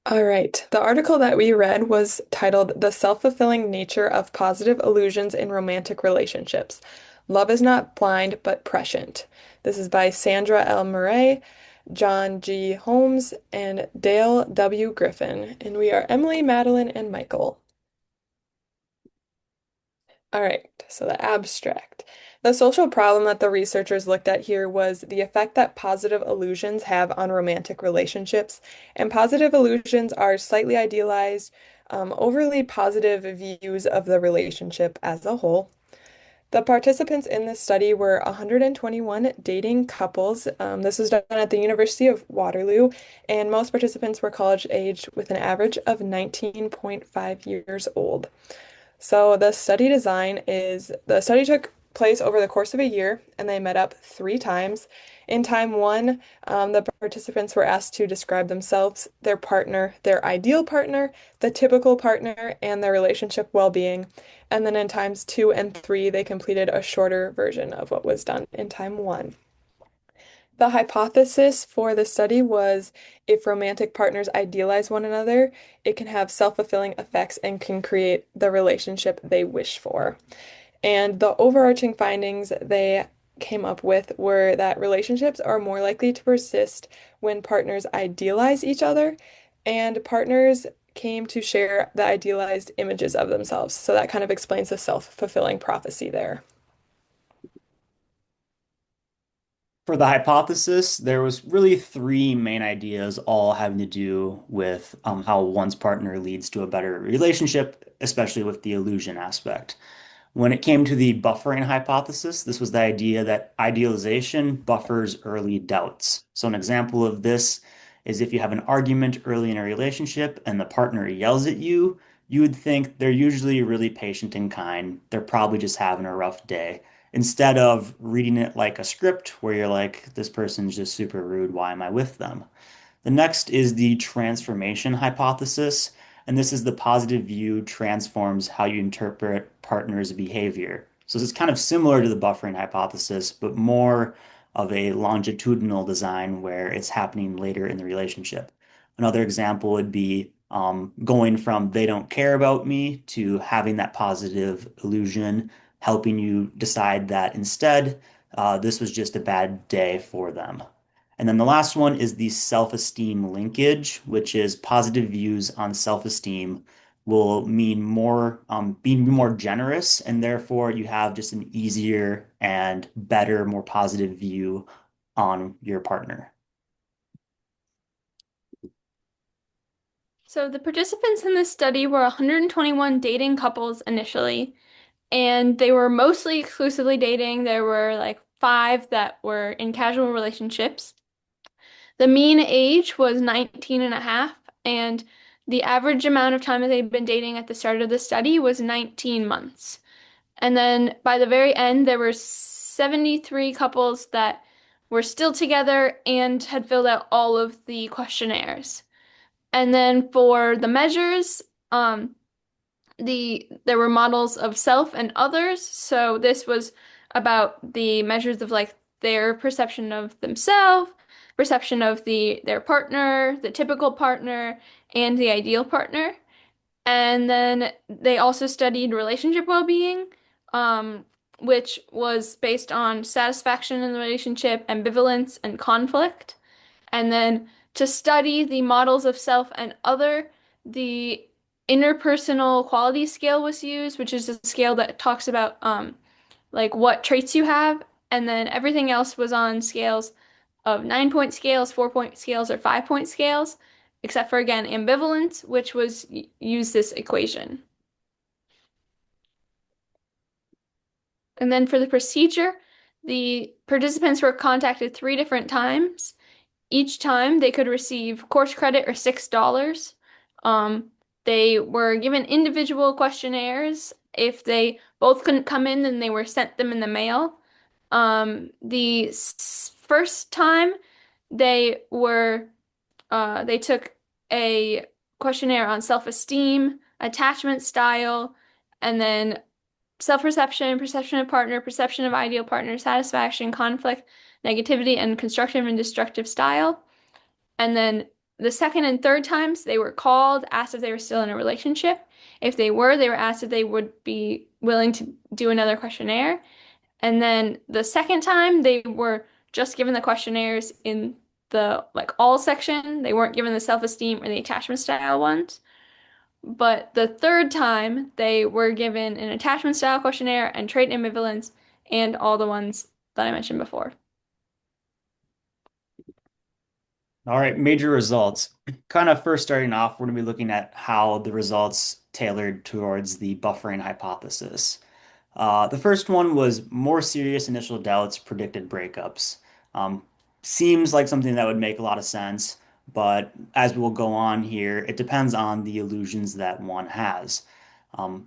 All right. The article that we read was titled The Self-Fulfilling Nature of Positive Illusions in Romantic Relationships. Love is not blind, but prescient. This is by Sandra L. Murray, John G. Holmes, and Dale W. Griffin. And we are Emily, Madeline, and Michael. All right, so the abstract. The social problem that the researchers looked at here was the effect that positive illusions have on romantic relationships. And positive illusions are slightly idealized, overly positive views of the relationship as a whole. The participants in this study were 121 dating couples. This was done at the University of Waterloo, and most participants were college aged with an average of 19.5 years old. So the study took place over the course of a year and they met up 3 times. In time one, the participants were asked to describe themselves, their partner, their ideal partner, the typical partner, and their relationship well-being. And then in times two and three, they completed a shorter version of what was done in time one. The hypothesis for the study was if romantic partners idealize one another, it can have self-fulfilling effects and can create the relationship they wish for. And the overarching findings they came up with were that relationships are more likely to persist when partners idealize each other, and partners came to share the idealized images of themselves. So that kind of explains the self-fulfilling prophecy there. For the hypothesis, there was really three main ideas, all having to do with how one's partner leads to a better relationship, especially with the illusion aspect. When it came to the buffering hypothesis, this was the idea that idealization buffers early doubts. So an example of this is if you have an argument early in a relationship and the partner yells at you, you would think they're usually really patient and kind. They're probably just having a rough day. Instead of reading it like a script where you're like, this person's just super rude. Why am I with them? The next is the transformation hypothesis, and this is the positive view transforms how you interpret partners' behavior. So this is kind of similar to the buffering hypothesis, but more of a longitudinal design where it's happening later in the relationship. Another example would be going from they don't care about me to having that positive illusion, helping you decide that instead, this was just a bad day for them. And then the last one is the self-esteem linkage, which is positive views on self-esteem will mean more being more generous, and therefore you have just an easier and better, more positive view on your partner. So the participants in this study were 121 dating couples initially, and they were mostly exclusively dating. There were like five that were in casual relationships. The mean age was 19 and a half, and the average amount of time that they'd been dating at the start of the study was 19 months. And then by the very end, there were 73 couples that were still together and had filled out all of the questionnaires. And then for the measures, there were models of self and others. So this was about the measures of like their perception of themselves, perception of their partner, the typical partner, and the ideal partner. And then they also studied relationship well-being, which was based on satisfaction in the relationship, ambivalence, and conflict. And then to study the models of self and other, the interpersonal quality scale was used, which is a scale that talks about like what traits you have, and then everything else was on scales of 9-point scales, 4-point scales, or 5-point scales, except for again ambivalence, which was use this equation. And then for the procedure, the participants were contacted 3 different times. Each time they could receive course credit or $6. Um, they were given individual questionnaires. If they both couldn't come in, then they were sent them in the mail. The first time they took a questionnaire on self-esteem, attachment style, and then self-perception, perception of partner, perception of ideal partner, satisfaction, conflict, negativity, and constructive and destructive style. And then the second and third times they were called, asked if they were still in a relationship. If they were asked if they would be willing to do another questionnaire. And then the second time they were just given the questionnaires in the like all section. They weren't given the self-esteem or the attachment style ones. But the third time they were given an attachment style questionnaire and trait ambivalence and all the ones that I mentioned before. All right, major results. Kind of first starting off, we're going to be looking at how the results tailored towards the buffering hypothesis. The first one was more serious initial doubts predicted breakups. Um, Seems like something that would make a lot of sense, but as we will go on here, it depends on the illusions that one has.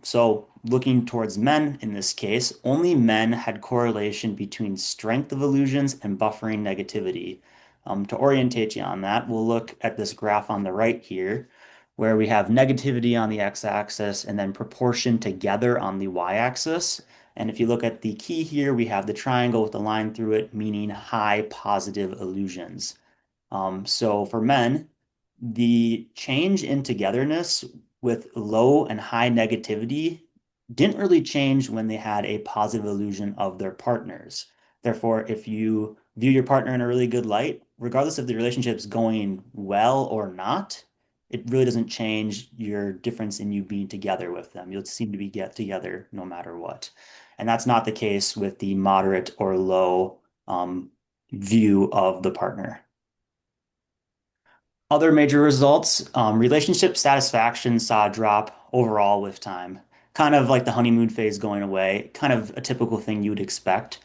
So looking towards men in this case, only men had correlation between strength of illusions and buffering negativity. To orientate you on that, we'll look at this graph on the right here, where we have negativity on the x-axis and then proportion together on the y-axis. And if you look at the key here, we have the triangle with the line through it, meaning high positive illusions. So for men, the change in togetherness with low and high negativity didn't really change when they had a positive illusion of their partners. Therefore, if you view your partner in a really good light, regardless if the relationship's going well or not, it really doesn't change your difference in you being together with them. You'll seem to be get together no matter what. And that's not the case with the moderate or low view of the partner. Other major results, relationship satisfaction saw a drop overall with time, kind of like the honeymoon phase going away, kind of a typical thing you would expect.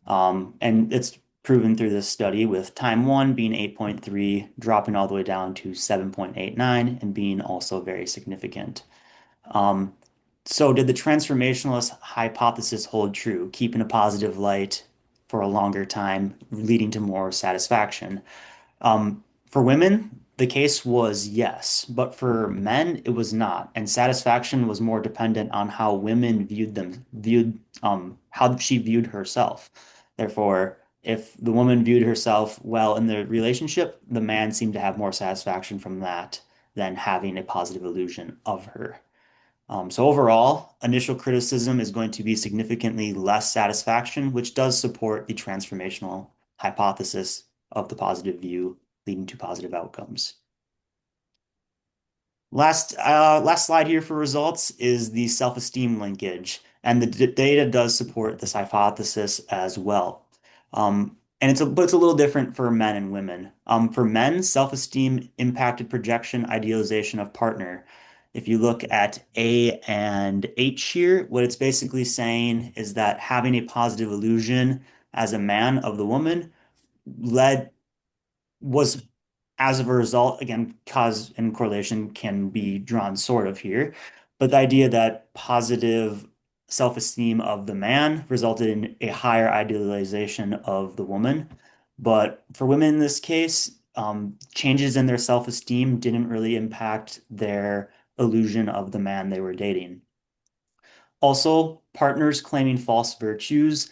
And it's proven through this study with time one being 8.3, dropping all the way down to 7.89, and being also very significant. Um, so, did the transformationalist hypothesis hold true, keeping a positive light for a longer time, leading to more satisfaction? For women, the case was yes, but for men, it was not. And satisfaction was more dependent on how women viewed how she viewed herself. Therefore, if the woman viewed herself well in the relationship, the man seemed to have more satisfaction from that than having a positive illusion of her. So overall, initial criticism is going to be significantly less satisfaction, which does support the transformational hypothesis of the positive view leading to positive outcomes. Last slide here for results is the self-esteem linkage, and the data does support this hypothesis as well. And but it's a little different for men and women. For men, self-esteem impacted projection, idealization of partner. If you look at A and H here, what it's basically saying is that having a positive illusion as a man of the woman led was as of a result, again, cause and correlation can be drawn sort of here, but the idea that positive self-esteem of the man resulted in a higher idealization of the woman. But for women in this case, changes in their self-esteem didn't really impact their illusion of the man they were dating. Also, partners claiming false virtues,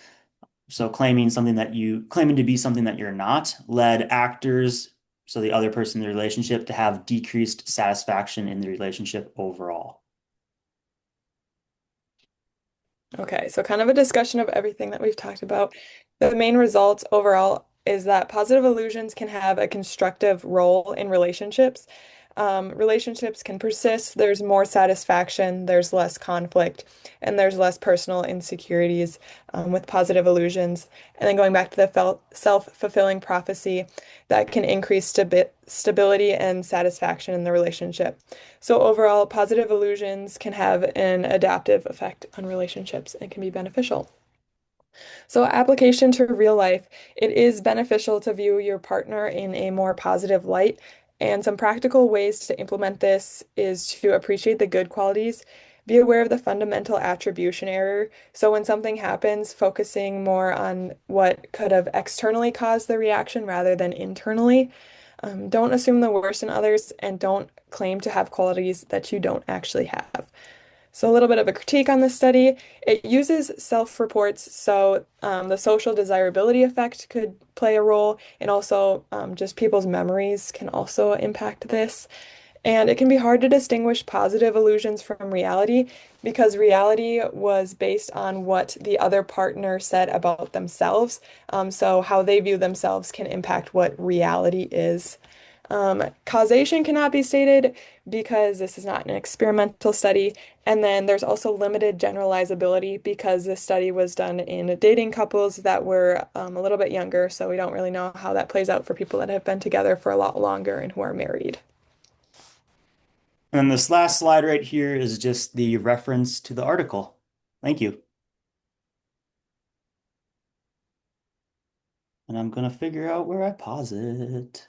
so claiming to be something that you're not, led actors, so the other person in the relationship, to have decreased satisfaction in the relationship overall. Okay, so kind of a discussion of everything that we've talked about. The main results overall is that positive illusions can have a constructive role in relationships. Relationships can persist, there's more satisfaction, there's less conflict, and there's less personal insecurities with positive illusions. And then going back to the self-fulfilling prophecy, that can increase stability and satisfaction in the relationship. So overall, positive illusions can have an adaptive effect on relationships and can be beneficial. So application to real life, it is beneficial to view your partner in a more positive light. And some practical ways to implement this is to appreciate the good qualities, be aware of the fundamental attribution error. So when something happens, focusing more on what could have externally caused the reaction rather than internally. Don't assume the worst in others and don't claim to have qualities that you don't actually have. So a little bit of a critique on this study. It uses self-reports, so the social desirability effect could play a role, and also just people's memories can also impact this. And it can be hard to distinguish positive illusions from reality because reality was based on what the other partner said about themselves. So how they view themselves can impact what reality is. Causation cannot be stated because this is not an experimental study. And then there's also limited generalizability because this study was done in dating couples that were a little bit younger. So we don't really know how that plays out for people that have been together for a lot longer and who are married. And this last slide right here is just the reference to the article. Thank you. And I'm going to figure out where I pause it.